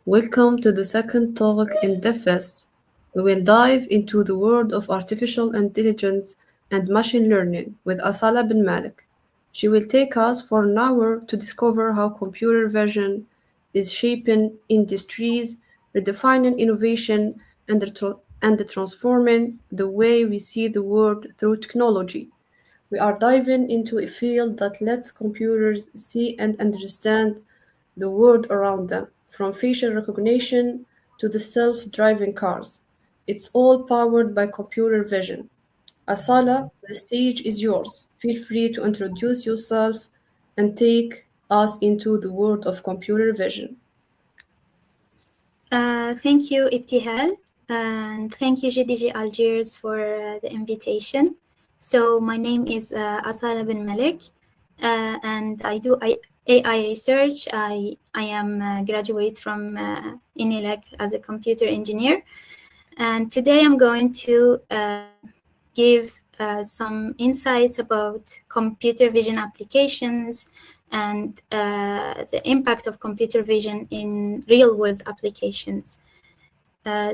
Welcome to the second talk in Devfest. We will dive into the world of artificial intelligence and machine learning with Asala bin Malik. She will take us for an hour to discover how computer vision is shaping industries, redefining innovation, and transforming the way we see the world through technology. We are diving into a field that lets computers see and understand the world around them, from facial recognition to the self driving cars. It's all powered by computer vision. Asala, the stage is yours. Feel free to introduce yourself and take us into the world of computer vision. Thank you, Ibtihal, and thank you, GDG Algiers, for the invitation. So my name is Asala bin Malik, and I do AI research. I am a graduate from INELEC as a computer engineer, and today I'm going to give some insights about computer vision applications and the impact of computer vision in real-world applications.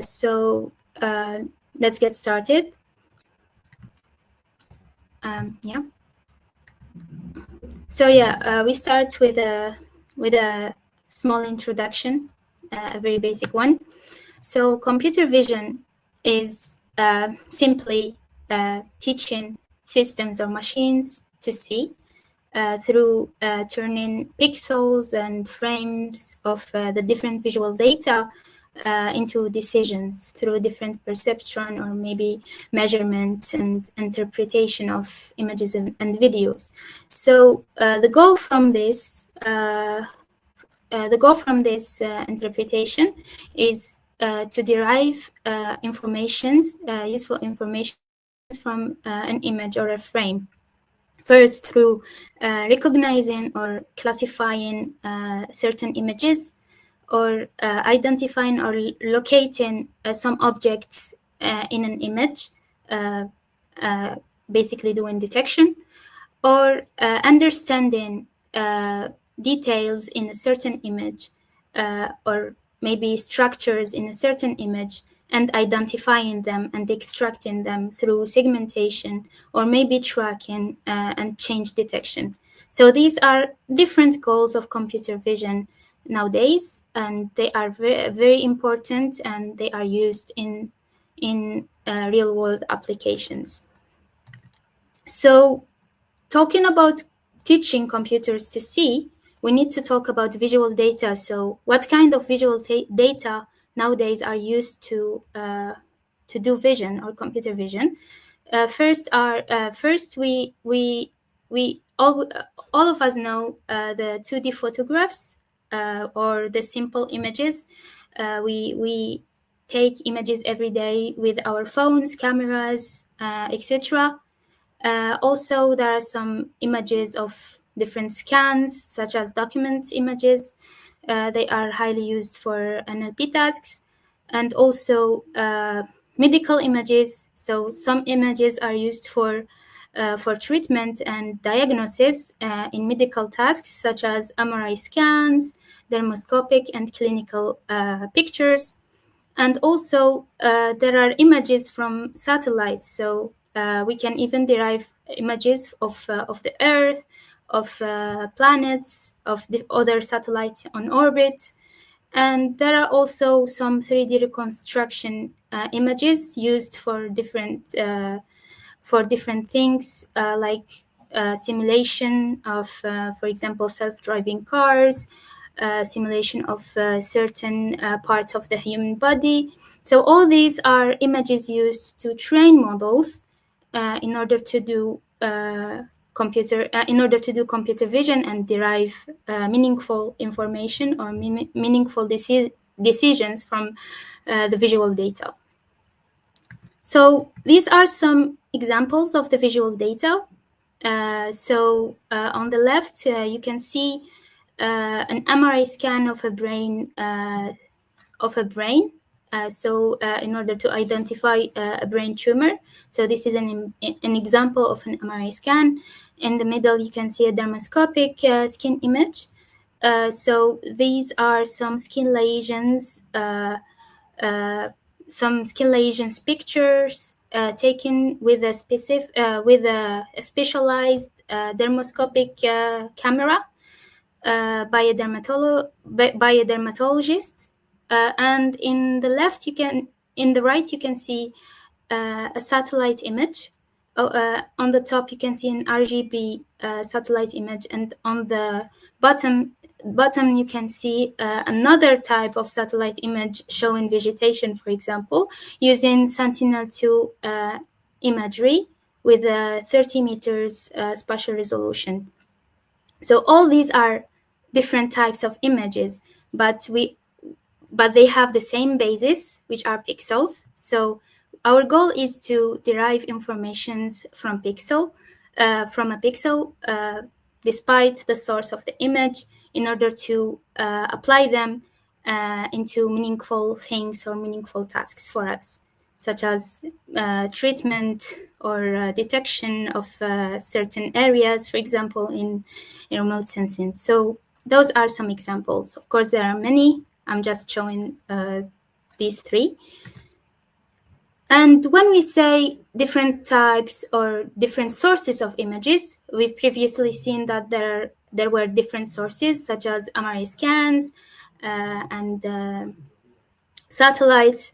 So let's get started. Yeah. So we start with a small introduction, a very basic one. So computer vision is simply teaching systems or machines to see through turning pixels and frames of the different visual data into decisions through different perception or maybe measurement and interpretation of images and videos. So the goal from this interpretation is to derive useful information from an image or a frame. First, through recognizing or classifying certain images, or identifying or locating some objects in an image, basically doing detection, or understanding details in a certain image, or maybe structures in a certain image, and identifying them and extracting them through segmentation, or maybe tracking and change detection. So these are different goals of computer vision nowadays, and they are very, very important, and they are used in real-world applications. So talking about teaching computers to see, we need to talk about visual data. So what kind of visual data nowadays are used to do vision or computer vision? First, we all of us know the 2D photographs or the simple images. We take images every day with our phones, cameras, etc. Also, there are some images of different scans, such as document images. They are highly used for NLP tasks, and also medical images. So some images are used for treatment and diagnosis in medical tasks, such as MRI scans, dermoscopic and clinical pictures. And also, there are images from satellites. So we can even derive images of the Earth, of planets, of the other satellites on orbit. And there are also some 3D reconstruction images used for different things, like simulation of, for example, self-driving cars, simulation of certain parts of the human body. So all these are images used to train models in order to do computer vision and derive meaningful information or meaningful decisions from the visual data. So these are some examples of the visual data. On the left, you can see an MRI scan of a brain. In order to identify a brain tumor, so this is an example of an MRI scan. In the middle, you can see a dermoscopic skin image. So these are some skin lesions, some skin lesions pictures taken with a specialized dermoscopic camera by a dermatologist. And in the right you can see a satellite image. On the top you can see an RGB satellite image, and on the bottom you can see another type of satellite image showing vegetation, for example, using Sentinel-2 imagery with a 30 meters spatial resolution. So all these are different types of images, but they have the same basis, which are pixels. So our goal is to derive informations from a pixel, despite the source of the image, in order to apply them into meaningful things or meaningful tasks for us, such as treatment or detection of certain areas, for example, in remote sensing. So those are some examples. Of course, there are many. I'm just showing these three. And when we say different types or different sources of images, we've previously seen that there were different sources, such as MRI scans and satellites.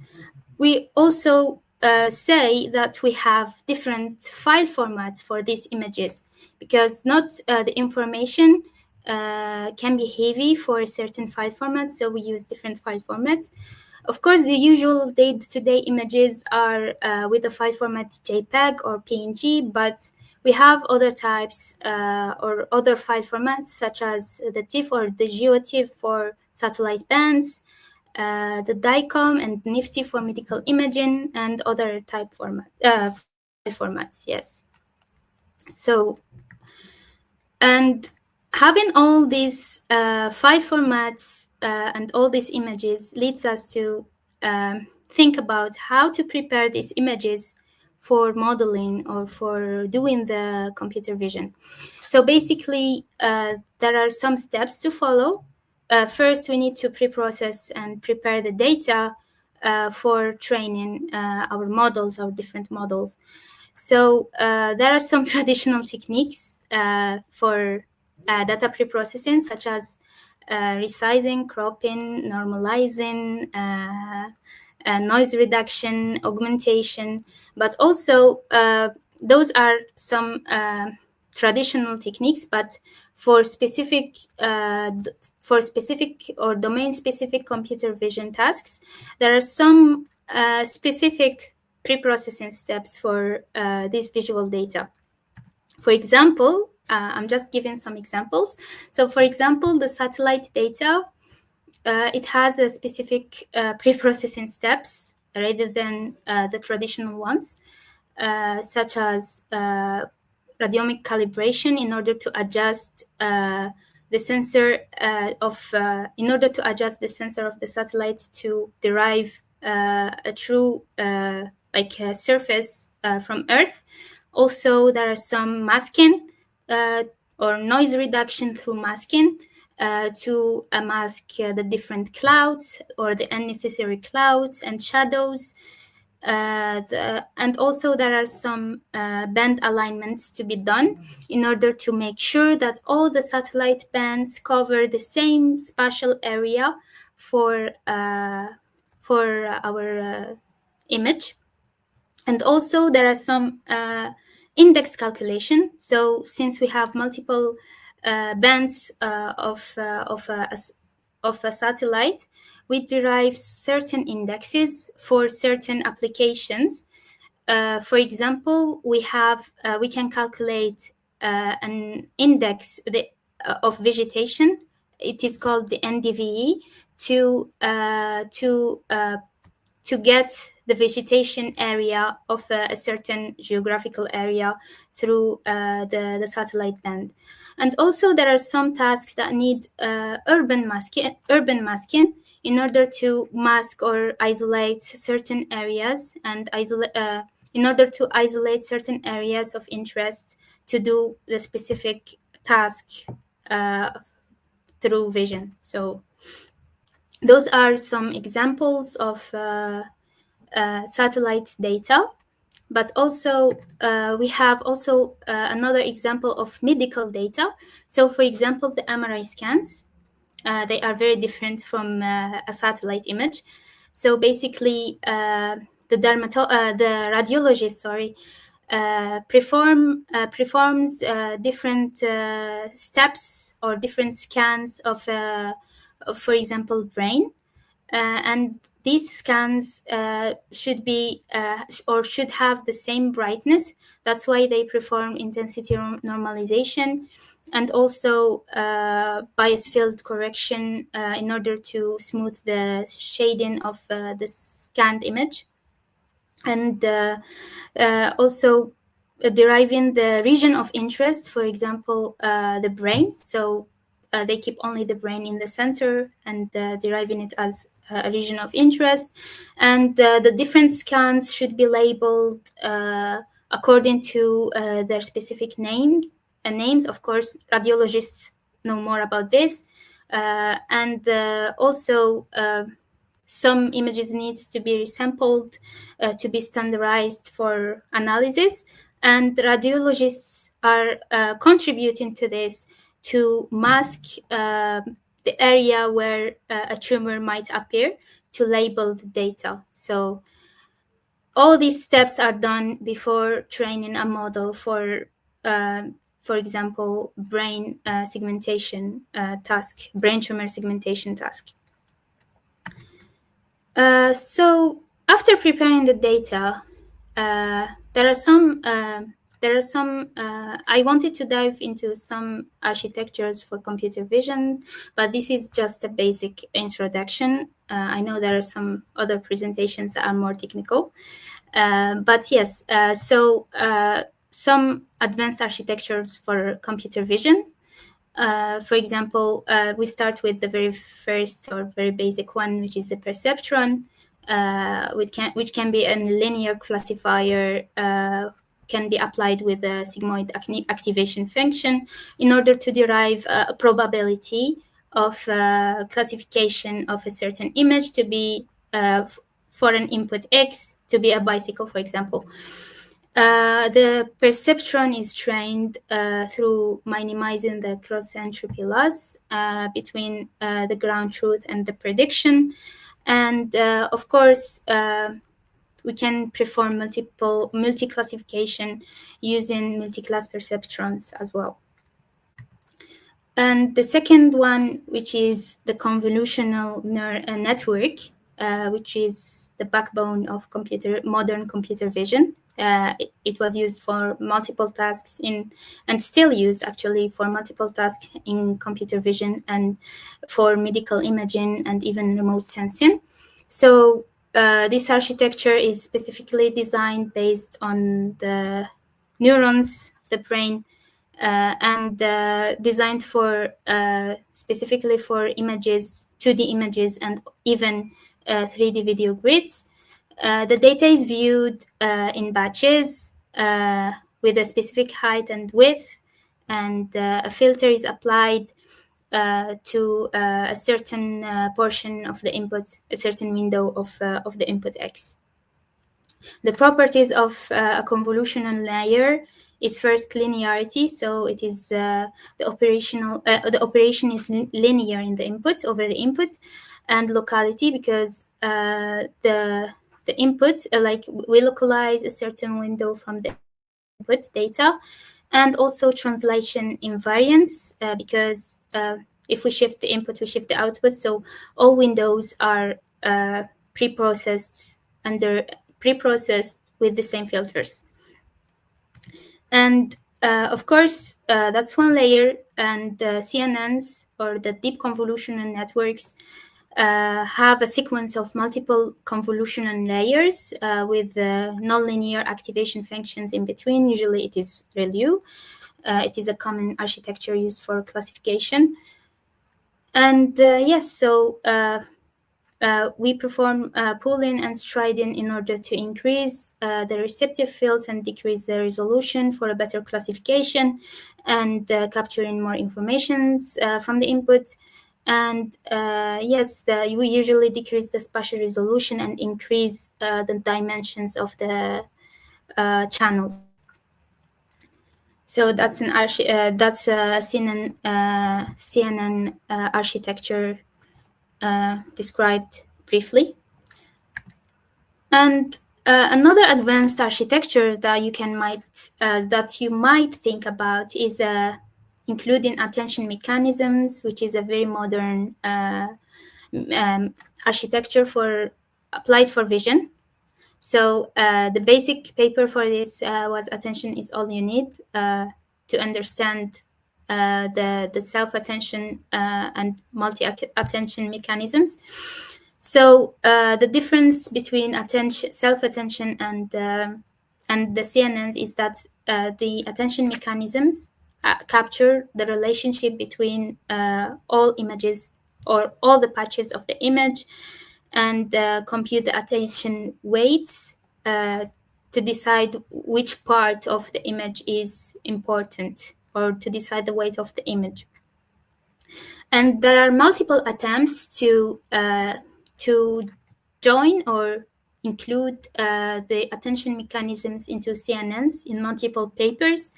We also say that we have different file formats for these images, because not the information can be heavy for a certain file format, so we use different file formats. Of course, the usual day-to-day images are with the file format JPEG or PNG, but we have other types or other file formats, such as the TIFF or the GeoTIFF for satellite bands, the DICOM and NIFTY for medical imaging, and other file formats, yes. So, and having all these file formats and all these images leads us to think about how to prepare these images for modeling or for doing the computer vision. So basically, there are some steps to follow. First, we need to pre-process and prepare the data for training our models, our different models. So there are some traditional techniques for data pre-processing, such as resizing, cropping, normalizing, noise reduction, augmentation, but also those are some traditional techniques, but for specific or domain-specific computer vision tasks, there are some specific pre-processing steps for this visual data. For example, I'm just giving some examples. So for example, the satellite data, it has a specific pre-processing steps rather than the traditional ones, such as radiomic calibration in order to adjust the sensor in order to adjust the sensor of the satellite to derive a true surface from Earth. Also, there are some masking or noise reduction through masking to mask the different clouds or the unnecessary clouds and shadows. And also there are some band alignments to be done in order to make sure that all the satellite bands cover the same spatial area for our image. And also there are some index calculation. So since we have multiple bands of a satellite, we derive certain indexes for certain applications. For example, we can calculate an index of vegetation. It is called the NDVE to get the vegetation area of a certain geographical area through the satellite band. And also there are some tasks that need urban masking in order to mask or isolate certain areas and in order to isolate certain areas of interest to do the specific task through vision. So those are some examples of satellite data. But also, we have also another example of medical data. So, for example, the MRI scans, they are very different from a satellite image. So basically, the radiologist, performs different steps or different scans of, for example, brain. And these scans should be or should have the same brightness. That's why they perform intensity normalization and also bias field correction in order to smooth the shading of the scanned image. And also deriving the region of interest, for example, the brain. So they keep only the brain in the center and deriving it as a region of interest. And the different scans should be labeled according to their specific names. Of course, radiologists know more about this. And also, some images needs to be resampled to be standardized for analysis, and radiologists are contributing to this to mask the area where a tumor might appear, to label the data. So all these steps are done before training a model for example, brain segmentation task, brain tumor segmentation task. So after preparing the data, there are some. I wanted to dive into some architectures for computer vision, but this is just a basic introduction. I know there are some other presentations that are more technical, but yes. Some advanced architectures for computer vision. For example, we start with the very first or very basic one, which is the perceptron, which can be a linear classifier, can be applied with a sigmoid activation function in order to derive a probability of classification of a certain image to be for an input X to be a bicycle, for example. The perceptron is trained through minimizing the cross-entropy loss between the ground truth and the prediction. And of course, we can perform multi-classification using multi-class perceptrons as well. And the second one, which is the convolutional network, which is the backbone of modern computer vision. It was used for multiple tasks and still used actually for multiple tasks in computer vision and for medical imaging and even remote sensing. So this architecture is specifically designed based on the neurons of the brain and designed for specifically for images, 2D images, and even 3D video grids. The data is viewed in batches with a specific height and width, and a filter is applied to a certain portion of the input, a certain window of the input X. The properties of a convolutional layer is first linearity, so it is the operation is linear in the input over the input, and locality, because the input, like we localize a certain window from the input data, and also translation invariance, because if we shift the input, we shift the output. So all windows are pre-processed with the same filters. And of course, that's one layer, and CNNs, or the deep convolutional networks, have a sequence of multiple convolutional layers with nonlinear activation functions in between. Usually it is ReLU. It is a common architecture used for classification. And yes, so We perform pooling and striding in order to increase the receptive fields and decrease the resolution for a better classification and capturing more information from the input. And yes, we usually decrease the spatial resolution and increase the dimensions of the channels. So that's CNN architecture described briefly. And another advanced architecture that you might think about is including attention mechanisms, which is a very modern architecture applied for vision. So the basic paper for this was "Attention is all you need" to understand the self-attention and multi-attention mechanisms. So the difference between self-attention and the CNNs is that the attention mechanisms capture the relationship between all images or all the patches of the image, and compute the attention weights to decide which part of the image is important, or to decide the weight of the image. And there are multiple attempts to join or include the attention mechanisms into CNNs in multiple papers,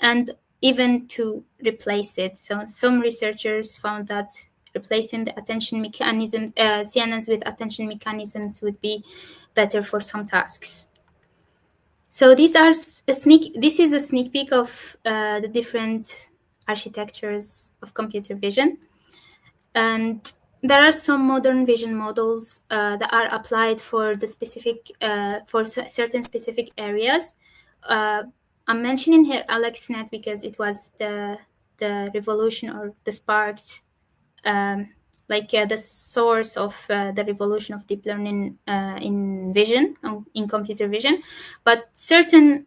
and even to replace it. So some researchers found that replacing the attention mechanisms, CNNs with attention mechanisms, would be better for some tasks. So this is a sneak peek of the different architectures of computer vision. And there are some modern vision models that are applied for certain specific areas. I'm mentioning here AlexNet because it was the revolution, or the sparked, the source of the revolution of deep learning in vision, in computer vision. But certain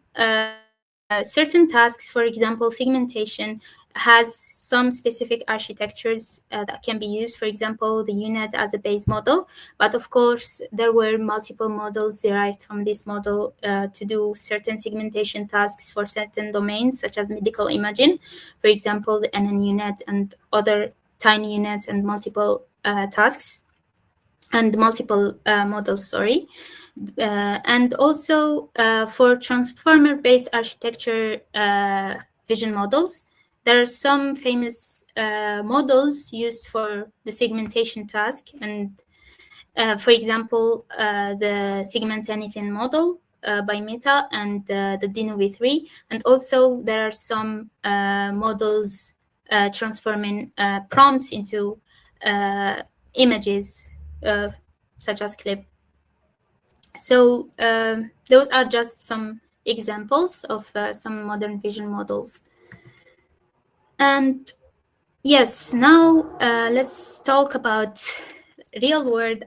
tasks, for example, segmentation, has some specific architectures that can be used. For example, the UNet as a base model. But of course, there were multiple models derived from this model to do certain segmentation tasks for certain domains, such as medical imaging. For example, the NNUNet and other tiny units and multiple tasks and multiple models, sorry. And also for transformer-based architecture vision models, there are some famous models used for the segmentation task. And for example, the Segment Anything model by Meta, and the Dino V3. And also there are some models transforming prompts into images, such as clip. So those are just some examples of some modern vision models. And yes, now let's talk about real-world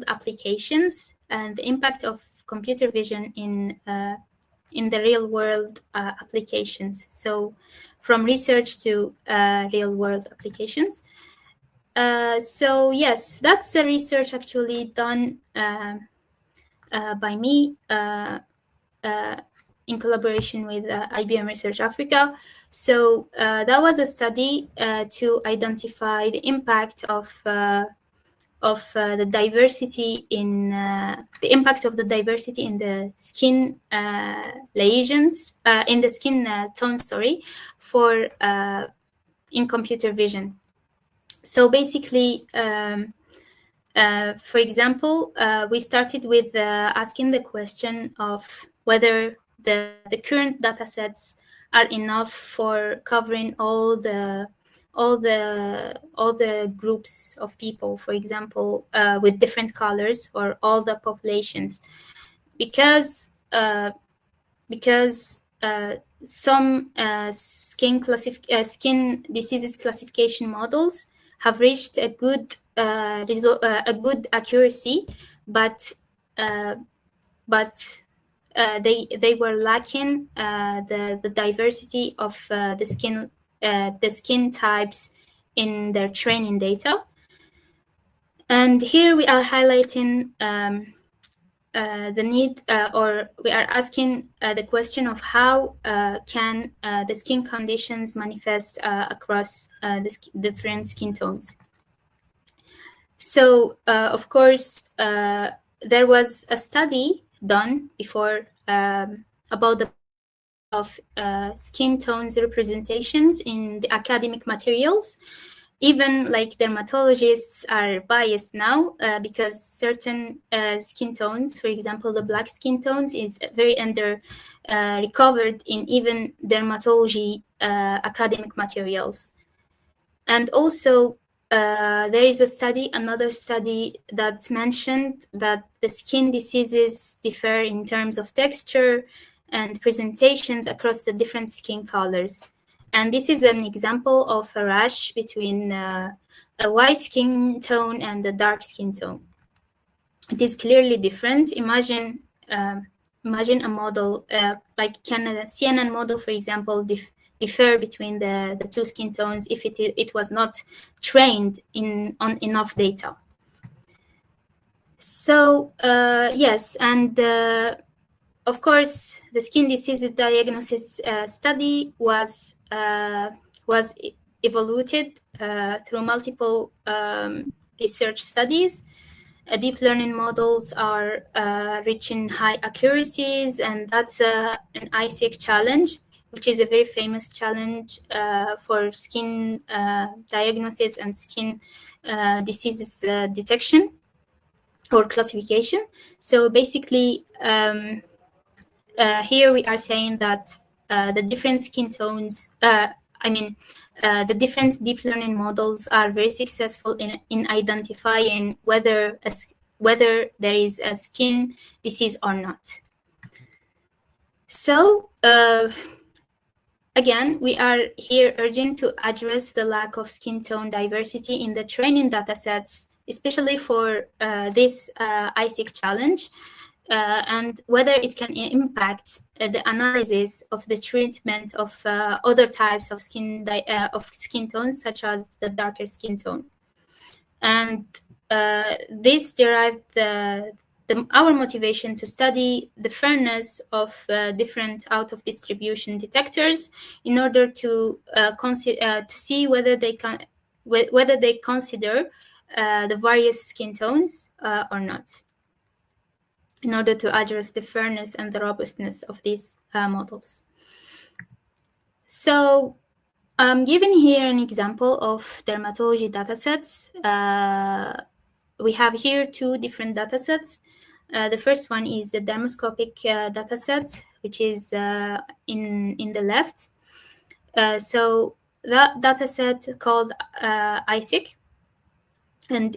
applications and the impact of computer vision in the real-world applications. So from research to real-world applications. So yes, that's the research actually done by me in collaboration with IBM Research Africa. So that was a study to identify the impact of the diversity in the skin lesions, in the skin tones, sorry, for in computer vision. So basically, for example, we started with asking the question of whether the current data sets are enough for covering all the groups of people, for example, with different colors, or all the populations, because some skin diseases classification models have reached a good accuracy, but they were lacking the diversity of the skin types in their training data. And here we are highlighting the need, or we are asking the question of how can the skin conditions manifest across the different skin tones. So, of course, there was a study done before about the possibility of skin tones representations in the academic materials. Even like dermatologists are biased now because certain skin tones, for example, the black skin tones, is very under recovered in even dermatology academic materials. And also, there is another study that mentioned that the skin diseases differ in terms of texture and presentations across the different skin colors. And this is an example of a rash between a white skin tone and a dark skin tone. It is clearly different. Imagine a model like can a CNN model, for example, differ between the two skin tones if it was not trained on enough data. So yes, and of course, the skin disease diagnosis study was evaluated through multiple research studies. Deep learning models are reaching high accuracies, and that's an ISIC challenge, which is a very famous challenge for skin diagnosis and skin diseases detection or classification. So basically, here we are saying that the different skin tones, the different deep learning models are very successful in identifying whether there is a skin disease or not. So again, we are here urging to address the lack of skin tone diversity in the training datasets, especially for this ISIC challenge. And whether it can impact the analysis of the treatment of other types of skin tones, such as the darker skin tone. And this derived our motivation to study the fairness of different out-of-distribution detectors in order to see whether they consider the various skin tones or not, in order to address the fairness and the robustness of these models. So I'm giving here an example of dermatology datasets. We have here two different datasets. The first one is the dermoscopic dataset, which is in the left. So that dataset called ISIC, and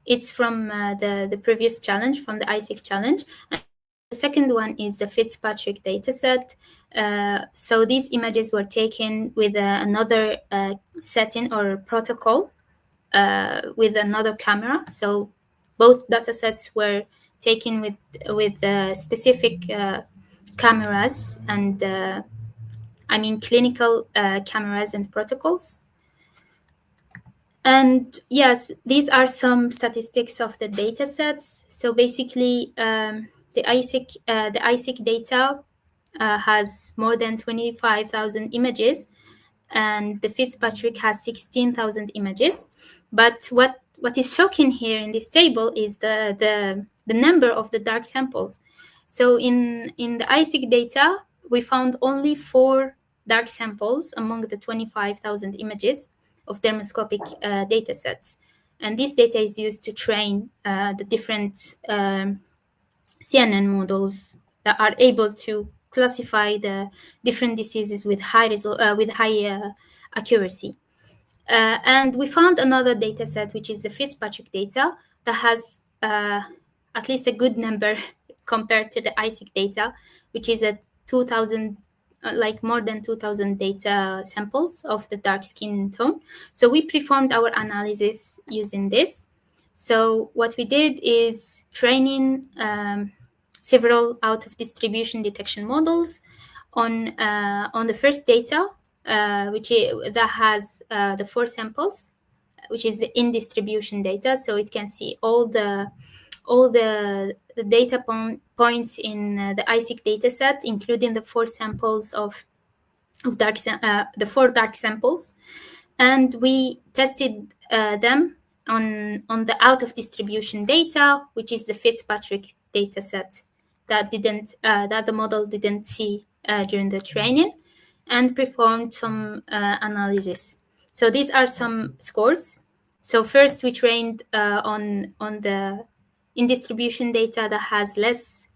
it's from the previous challenge, from the ISIC challenge. And the second one is the Fitzpatrick dataset. So these images were taken with another setting or protocol with another camera. So both datasets were taken with specific cameras and clinical cameras and protocols. And yes, these are some statistics of the data sets. So basically, the ISIC data has more than 25,000 images, and the Fitzpatrick has 16,000 images. But what is shocking here in this table is the number of the dark samples. So in the ISIC data, we found only 4 dark samples among the 25,000 images of dermoscopic data sets. And this data is used to train the different CNN models that are able to classify the different diseases with high accuracy. And we found another data set, which is the Fitzpatrick data, that has at least a good number compared to the ISIC data, which is a 2,000, more than 2,000 data samples of the dark skin tone. So we performed our analysis using this. So what we did is training several out-of-distribution detection models on the first data, that has the 4 samples which is the in distribution data. So it can see all the data points in the ISIC dataset, including the four samples of the four dark samples, and we tested them on the out of distribution data, which is the Fitzpatrick dataset that the model didn't see during the training, and performed some analysis. So these are some scores. So first we trained on the in distribution data that has less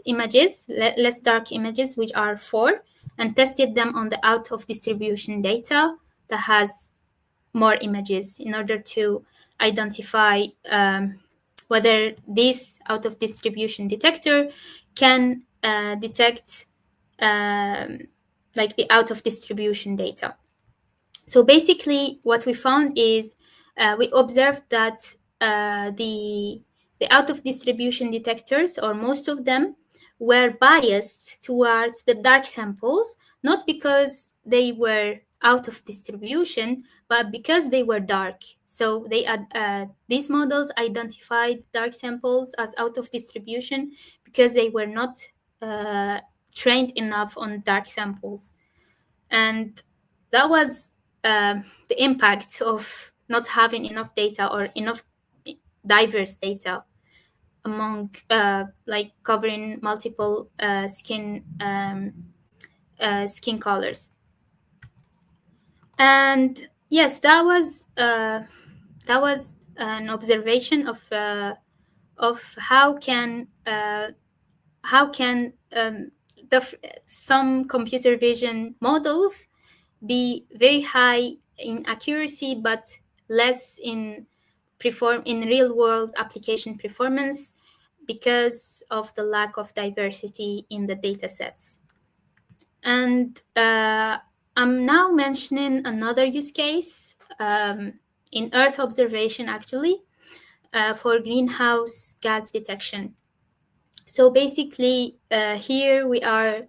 images, less dark images, which are 4, and tested them on the out of distribution data that has more images in order to identify whether this out of distribution detector can detect like the out of distribution data. So basically what we found is we observed that the out of distribution detectors, or most of them, were biased towards the dark samples, not because they were out of distribution, but because they were dark. So these models identified dark samples as out of distribution because they were not trained enough on dark samples. And that was the impact of not having enough data or enough diverse data among like covering multiple skin colors. And yes, that was an observation of how can some computer vision models be very high in accuracy but less in real world application performance because of the lack of diversity in the data sets. And I'm now mentioning another use case in Earth observation, actually, for greenhouse gas detection. So basically, here we are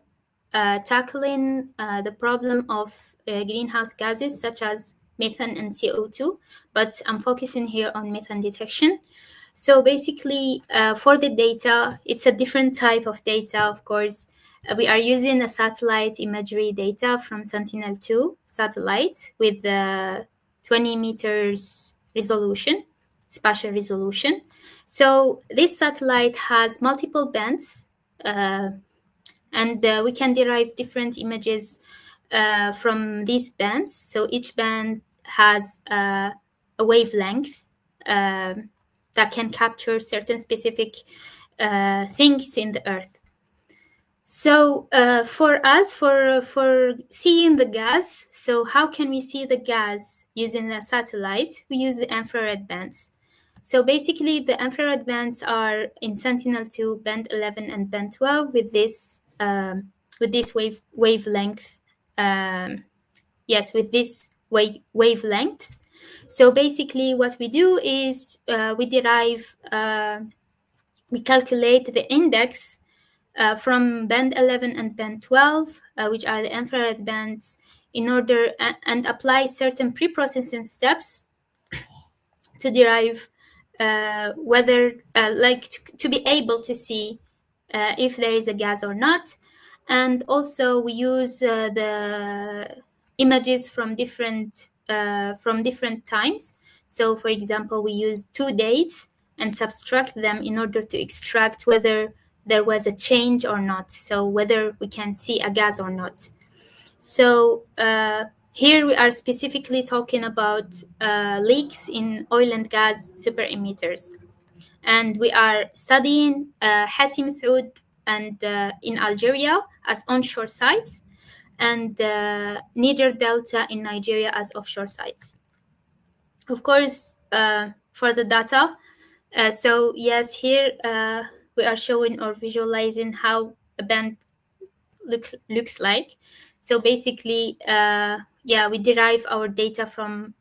tackling the problem of greenhouse gases such as methane and CO2, but I'm focusing here on methane detection. So basically, for the data, it's a different type of data, of course. We are using a satellite imagery data from Sentinel-2 satellite with 20 meters resolution, spatial resolution. So this satellite has multiple bands, and we can derive different images from these bands. So each band has a wavelength that can capture certain specific things in the Earth. So for us, for seeing the gas, so how can we see the gas using a satellite? We use the infrared bands. So basically, the infrared bands are in Sentinel-2 band 11 and band 12 with this wavelength. With this wavelengths. So basically, what we do is we calculate the index from band 11 and band 12, which are the infrared bands, in order and apply certain pre-processing steps to derive whether to be able to see if there is a gas or not. And also we use the images from different times. So for example, we use 2 dates and subtract them in order to extract whether there was a change or not, so whether we can see a gas or not. So here we are specifically talking about leaks in oil and gas super emitters. And we are studying Hassim Saud and in Algeria as onshore sites, and Niger Delta in Nigeria as offshore sites. Of course, for the data, so yes, here we are showing or visualizing how a band looks like. So basically, we derive our data from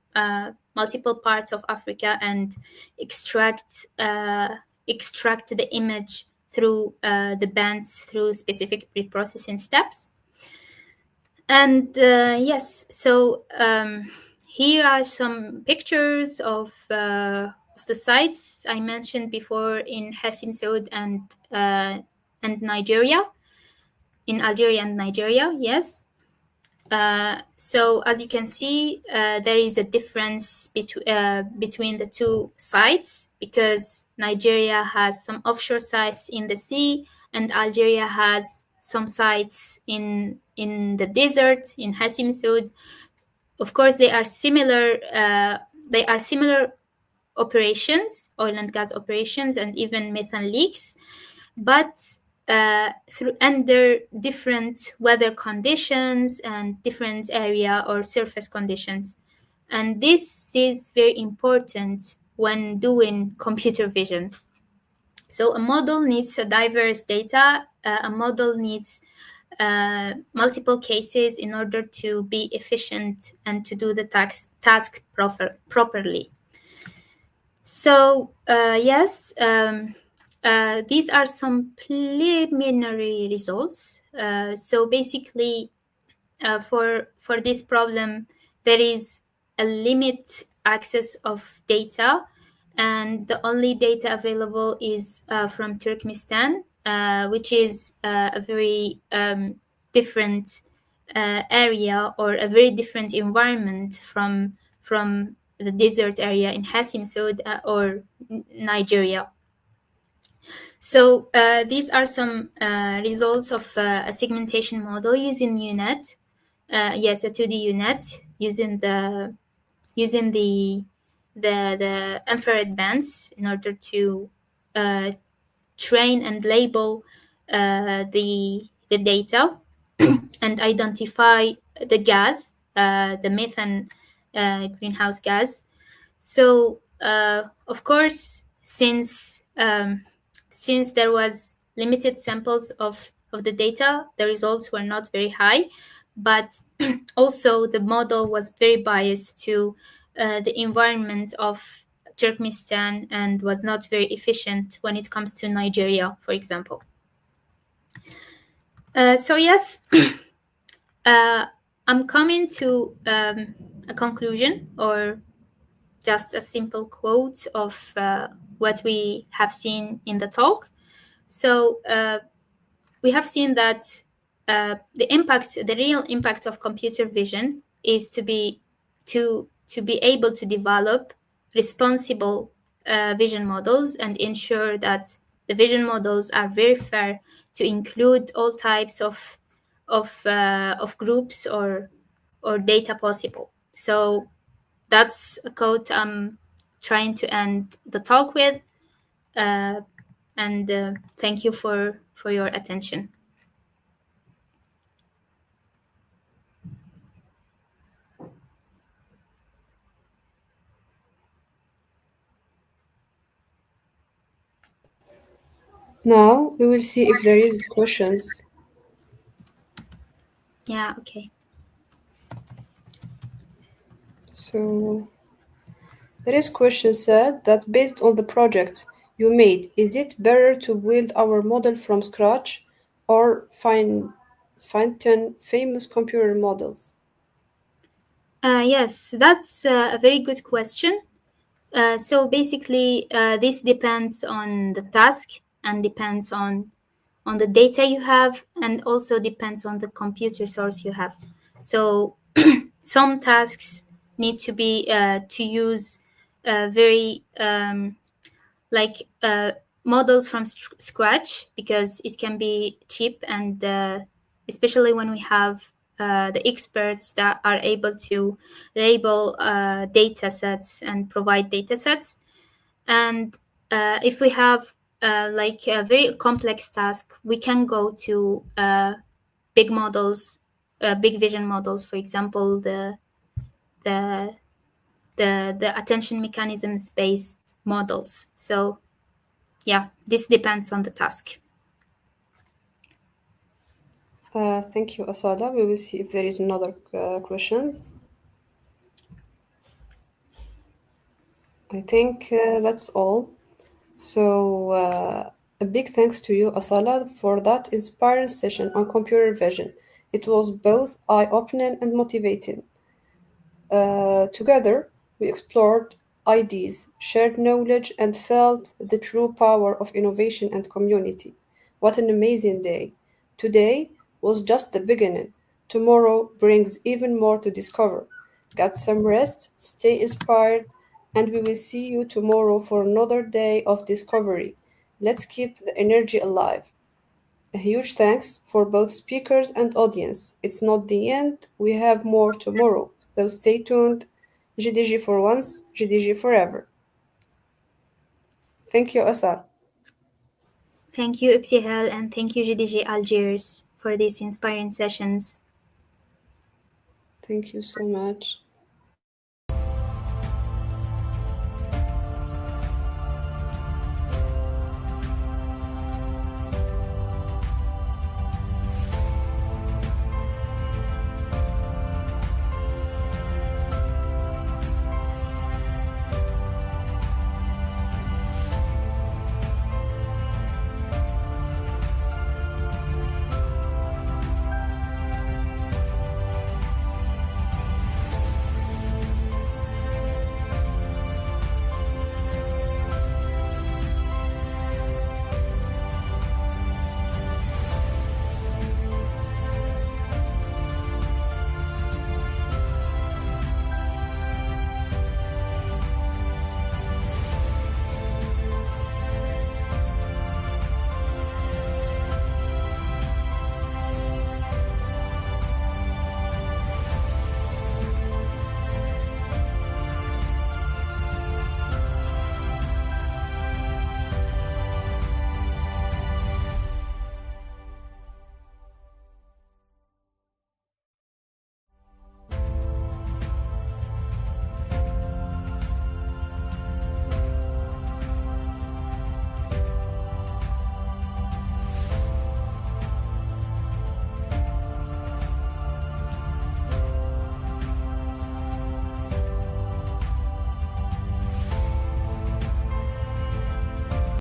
multiple parts of Africa and extract the image through the bands through specific pre-processing steps. And yes, so here are some pictures of the sites I mentioned before in Hassim Saud and Nigeria, in Algeria and Nigeria. Yes. So as you can see, there is a difference between the two sites, because Nigeria has some offshore sites in the sea, and Algeria has some sites in the desert in Hassim Saud. Of course, they are similar. They are similar operations, oil and gas operations, and even methane leaks, but under different weather conditions and different area or surface conditions. And this is very important when doing computer vision. So a model needs a diverse data. A model needs multiple cases in order to be efficient and to do the task properly. So yes, these are some preliminary results. So basically, for this problem, there is a limit access of data, and the only data available is from Turkmenistan, which is a very different area, or a very different environment from the desert area in Hassim Saud or Nigeria. So these are some results of a segmentation model using UNet. Yes, a 2D UNet using the infrared bands in order to uh, train and label the data and identify the gas, the methane greenhouse gas. So of course, since there was limited samples of the data, the results were not very high, but also the model was very biased to the environment of Turkmenistan and was not very efficient when it comes to Nigeria, for example. So yes, I'm coming to a conclusion, or just a simple quote of what we have seen in the talk. So we have seen that the real impact of computer vision is to be able to develop responsible vision models and ensure that the vision models are very fair, to include all types of groups or data possible. So that's a quote I'm trying to end the talk with. And thank you for your attention. Now we will see if there is questions. Yeah, okay. So there is question said that based on the project you made, is it better to build our model from scratch or fine-tune famous computer models? Yes, that's a very good question. So basically, this depends on the task and depends on the data you have, and also depends on the computer source you have. So some tasks need to be to use very like models from scratch, because it can be cheap, and especially when we have the experts that are able to label data sets and provide data sets. And if we have like a very complex task, we can go to big models, big vision models, for example, the the attention mechanisms based models. So yeah, this depends on the task. Thank you, Asada. We will see if there is another questions. I think that's all. So, a big thanks to you, Asala, for that inspiring session on computer vision. It was both eye-opening and motivating. Together, we explored ideas, shared knowledge, and felt the true power of innovation and community. What an amazing day! Today was just the beginning. Tomorrow brings even more to discover. Get some rest, stay inspired, and we will see you tomorrow for another day of discovery. Let's keep the energy alive. A huge thanks for both speakers and audience. It's not the end, we have more tomorrow. So stay tuned. GDG for once, GDG forever. Thank you, Asar. Thank you, Ibtihal, and thank you, GDG Algiers, for these inspiring sessions. Thank you so much.